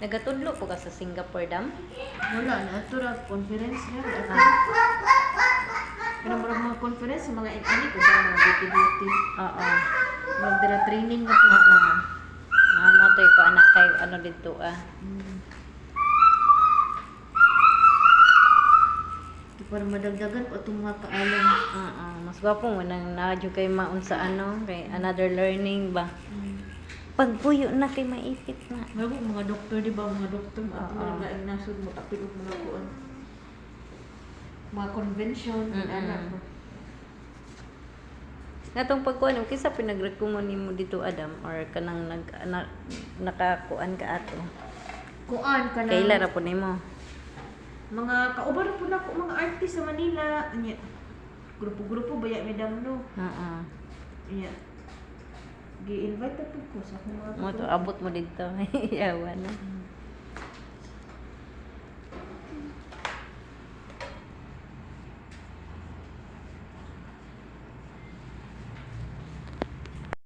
Nagatudlo po ka sa Singapore dam? Wala na. Ito ra, conference na. Pero mga conference sa mga ini ko sa mga beauty. Oo. Magdala training na po. Oo. Matoy ko anak kay ano dito ah. Para madagdagan po itong mga kaalam. Oo. Mas gwapo mo nang nadyo kay maun sa ano, kay another learning ba. Pagpuyo na kay maipit na. Bago mga doktor, di ba? Mga doktor, Oo. mga laing nasod mo, tapilog mga kuan. Mga convention, anak mo. Natong pagkuan okay sa pinagrekomend nimo dito Adam or kanang nakakuan ka ato. Kuan ka na. Kaila ra po nimo. Mga kauban po na ko mga artist sa Manila. Anya. Grupo-grupo baya medam no. Oo. Anya. Gi-invite po ko sa akong mga Mo to abot mo dito. Yawa na.